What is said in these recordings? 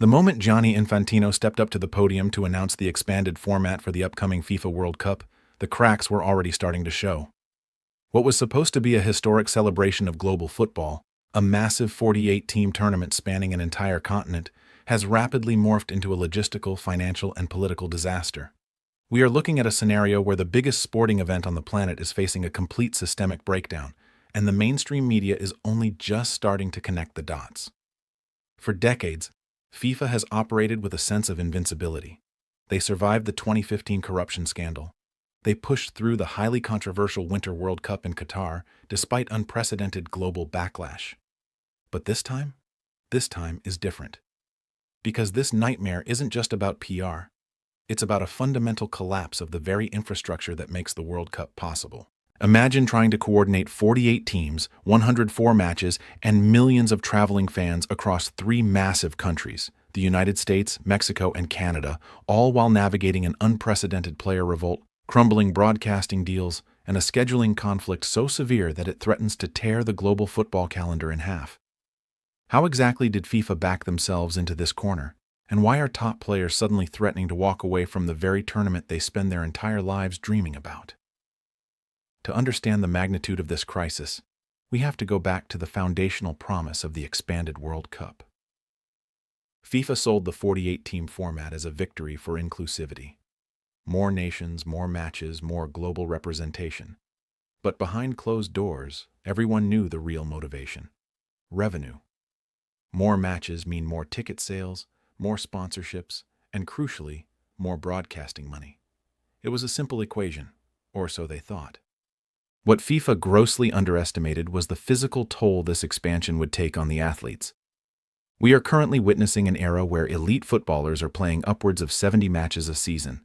The moment Gianni Infantino stepped up to the podium to announce the expanded format for the upcoming FIFA World Cup, the cracks were already starting to show. What was supposed to be a historic celebration of global football, a massive 48-team tournament spanning an entire continent, has rapidly morphed into a logistical, financial, and political disaster. We are looking at a scenario where the biggest sporting event on the planet is facing a complete systemic breakdown, and the mainstream media is only just starting to connect the dots. For decades, FIFA has operated with a sense of invincibility. They survived the 2015 corruption scandal. They pushed through the highly controversial Winter World Cup in Qatar, despite unprecedented global backlash. But this time is different. Because this nightmare isn't just about PR. It's about a fundamental collapse of the very infrastructure that makes the World Cup possible. Imagine trying to coordinate 48 teams, 104 matches, and millions of traveling fans across 3 massive countries, the United States, Mexico, and Canada, all while navigating an unprecedented player revolt, crumbling broadcasting deals, and a scheduling conflict so severe that it threatens to tear the global football calendar in half. How exactly did FIFA back themselves into this corner? And why are top players suddenly threatening to walk away from the very tournament they spend their entire lives dreaming about? To understand the magnitude of this crisis, we have to go back to the foundational promise of the expanded World Cup. FIFA sold the 48-team format as a victory for inclusivity. More nations, more matches, more global representation. But behind closed doors, everyone knew the real motivation: revenue. More matches mean more ticket sales, more sponsorships, and crucially, more broadcasting money. It was a simple equation, or so they thought. What FIFA grossly underestimated was the physical toll this expansion would take on the athletes. We are currently witnessing an era where elite footballers are playing upwards of 70 matches a season.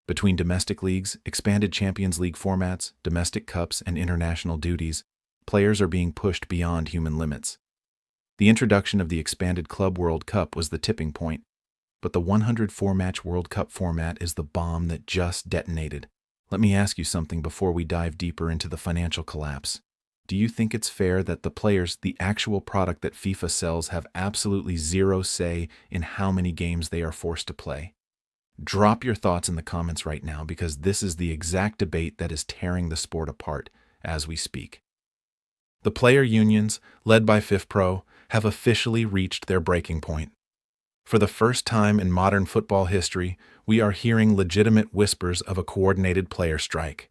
Between domestic leagues, expanded Champions League formats, domestic cups, and international duties, players are being pushed beyond human limits. The introduction of the expanded Club World Cup was the tipping point, but the 104-match World Cup format is the bomb that just detonated. Let me ask you something before we dive deeper into the financial collapse. Do you think it's fair that the players, the actual product that FIFA sells, have absolutely zero say in how many games they are forced to play? Drop your thoughts in the comments right now, because this is the exact debate that is tearing the sport apart as we speak. The player unions, led by FIFPro, have officially reached their breaking point. For the first time in modern football history, we are hearing legitimate whispers of a coordinated player strike.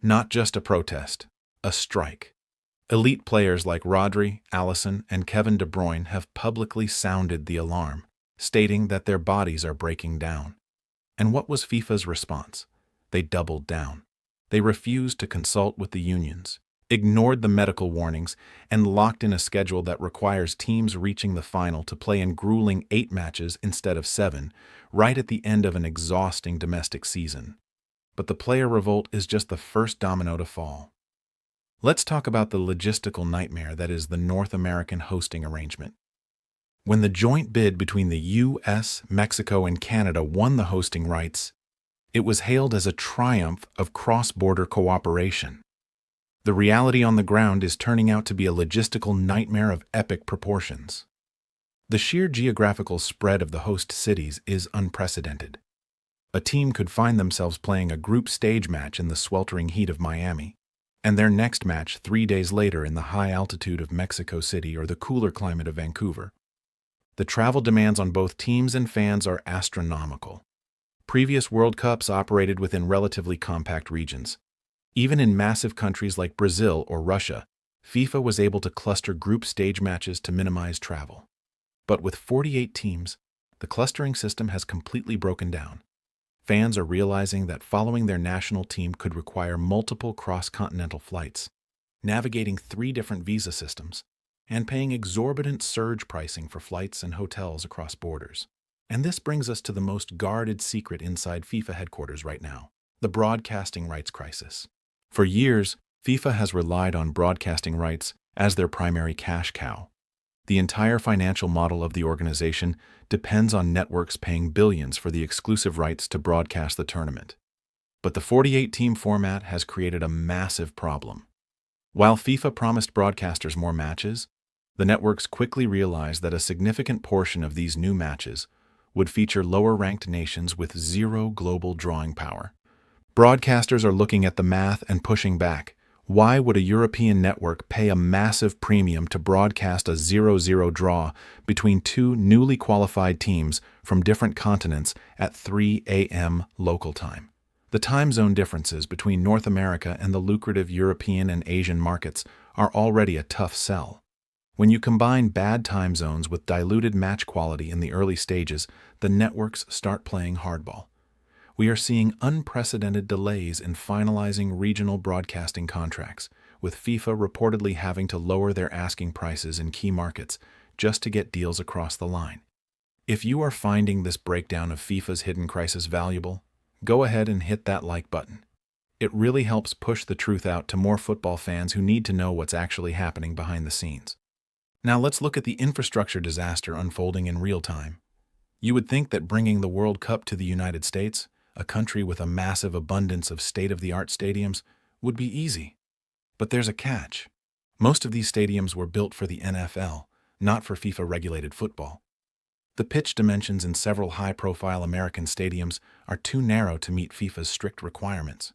Not just a protest, a strike. Elite players like Rodri, Alisson, and Kevin De Bruyne have publicly sounded the alarm, stating that their bodies are breaking down. And what was FIFA's response? They doubled down. They refused to consult with the unions, ignored the medical warnings, and locked in a schedule that requires teams reaching the final to play in grueling 8 matches instead of 7, right at the end of an exhausting domestic season. But the player revolt is just the first domino to fall. Let's talk about the logistical nightmare that is the North American hosting arrangement. When the joint bid between the US, Mexico, and Canada won the hosting rights, it was hailed as a triumph of cross-border cooperation. The reality on the ground is turning out to be a logistical nightmare of epic proportions. The sheer geographical spread of the host cities is unprecedented. A team could find themselves playing a group stage match in the sweltering heat of Miami, and their next match 3 days later in the high altitude of Mexico City or the cooler climate of Vancouver. The travel demands on both teams and fans are astronomical. Previous World Cups operated within relatively compact regions. Even in massive countries like Brazil or Russia, FIFA was able to cluster group stage matches to minimize travel. But with 48 teams, the clustering system has completely broken down. Fans are realizing that following their national team could require multiple cross-continental flights, navigating 3 different visa systems, and paying exorbitant surge pricing for flights and hotels across borders. And this brings us to the most guarded secret inside FIFA headquarters right now: the broadcasting rights crisis. For years, FIFA has relied on broadcasting rights as their primary cash cow. The entire financial model of the organization depends on networks paying billions for the exclusive rights to broadcast the tournament. But the 48-team format has created a massive problem. While FIFA promised broadcasters more matches, the networks quickly realized that a significant portion of these new matches would feature lower-ranked nations with zero global drawing power. Broadcasters are looking at the math and pushing back. Why would a European network pay a massive premium to broadcast a 0-0 draw between two newly qualified teams from different continents at 3 a.m. local time? The time zone differences between North America and the lucrative European and Asian markets are already a tough sell. When you combine bad time zones with diluted match quality in the early stages, the networks start playing hardball. We are seeing unprecedented delays in finalizing regional broadcasting contracts, with FIFA reportedly having to lower their asking prices in key markets just to get deals across the line. If you are finding this breakdown of FIFA's hidden crisis valuable, go ahead and hit that like button. It really helps push the truth out to more football fans who need to know what's actually happening behind the scenes. Now let's look at the infrastructure disaster unfolding in real time. You would think that bringing the World Cup to the United States, a country with a massive abundance of state-of-the-art stadiums, would be easy. But there's a catch. Most of these stadiums were built for the NFL, not for FIFA-regulated football. The pitch dimensions in several high-profile American stadiums are too narrow to meet FIFA's strict requirements.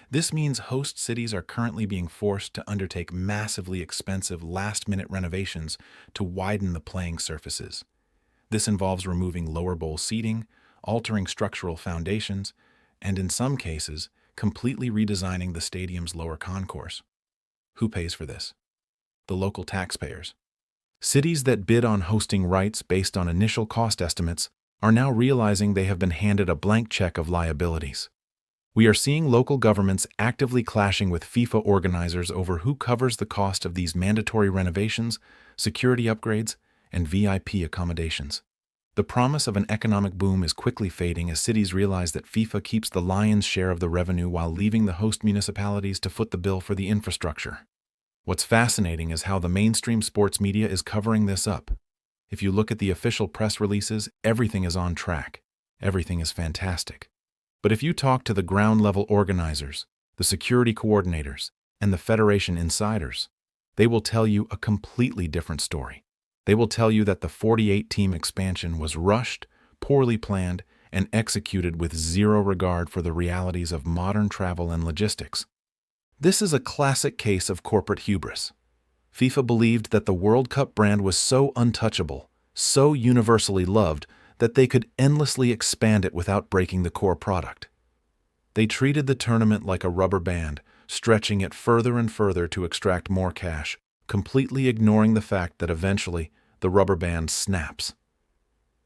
This means host cities are currently being forced to undertake massively expensive last-minute renovations to widen the playing surfaces. This involves removing lower bowl seating, altering structural foundations, and in some cases, completely redesigning the stadium's lower concourse. Who pays for this? The local taxpayers. Cities that bid on hosting rights based on initial cost estimates are now realizing they have been handed a blank check of liabilities. We are seeing local governments actively clashing with FIFA organizers over who covers the cost of these mandatory renovations, security upgrades, and VIP accommodations. The promise of an economic boom is quickly fading as cities realize that FIFA keeps the lion's share of the revenue while leaving the host municipalities to foot the bill for the infrastructure. What's fascinating is how the mainstream sports media is covering this up. If you look at the official press releases, everything is on track. Everything is fantastic. But if you talk to the ground-level organizers, the security coordinators, and the federation insiders, they will tell you a completely different story. They will tell you that the 48-team expansion was rushed, poorly planned, and executed with zero regard for the realities of modern travel and logistics. This is a classic case of corporate hubris. FIFA believed that the World Cup brand was so untouchable, so universally loved, that they could endlessly expand it without breaking the core product. They treated the tournament like a rubber band, stretching it further and further to extract more cash, completely ignoring the fact that eventually the rubber band snaps.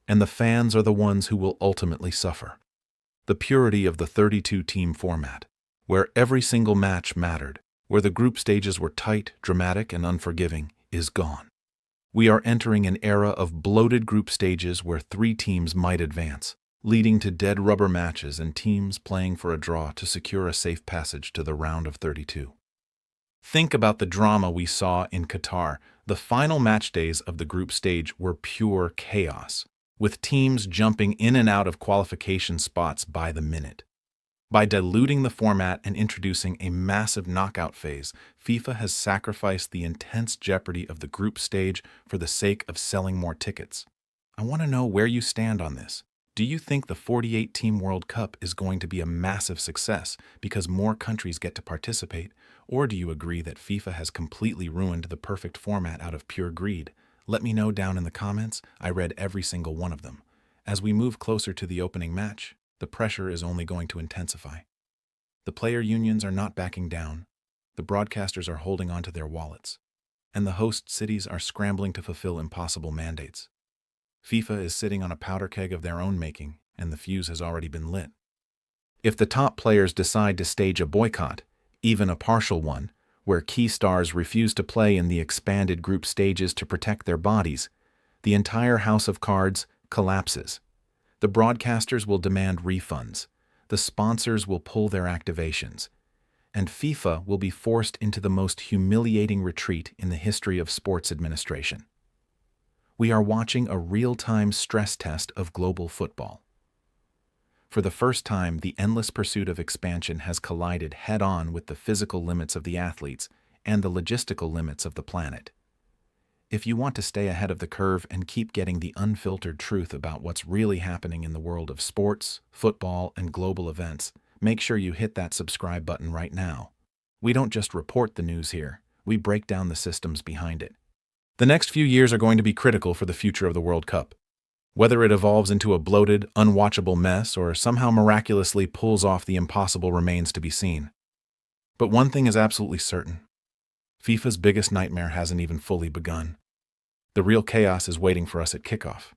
And the fans are the ones who will ultimately suffer. The purity of the 32-team format, where every single match mattered, where the group stages were tight, dramatic, and unforgiving, is gone. We are entering an era of bloated group stages where 3 teams might advance, leading to dead rubber matches and teams playing for a draw to secure a safe passage to the round of 32. Think about the drama we saw in Qatar. The final match days of the group stage were pure chaos, with teams jumping in and out of qualification spots by the minute. By diluting the format and introducing a massive knockout phase, FIFA has sacrificed the intense jeopardy of the group stage for the sake of selling more tickets. I want to know where you stand on this. Do you think the 48-team World Cup is going to be a massive success because more countries get to participate, or do you agree that FIFA has completely ruined the perfect format out of pure greed? Let me know down in the comments. I read every single one of them. As we move closer to the opening match, the pressure is only going to intensify. The player unions are not backing down, the broadcasters are holding onto their wallets, and the host cities are scrambling to fulfill impossible mandates. FIFA is sitting on a powder keg of their own making, and the fuse has already been lit. If the top players decide to stage a boycott, even a partial one, where key stars refuse to play in the expanded group stages to protect their bodies, the entire house of cards collapses. The broadcasters will demand refunds, the sponsors will pull their activations, and FIFA will be forced into the most humiliating retreat in the history of sports administration. We are watching a real-time stress test of global football. For the first time, the endless pursuit of expansion has collided head-on with the physical limits of the athletes and the logistical limits of the planet. If you want to stay ahead of the curve and keep getting the unfiltered truth about what's really happening in the world of sports, football, and global events, make sure you hit that subscribe button right now. We don't just report the news here, we break down the systems behind it. The next few years are going to be critical for the future of the World Cup. Whether it evolves into a bloated, unwatchable mess or somehow miraculously pulls off the impossible remains to be seen. But one thing is absolutely certain. FIFA's biggest nightmare hasn't even fully begun. The real chaos is waiting for us at kickoff.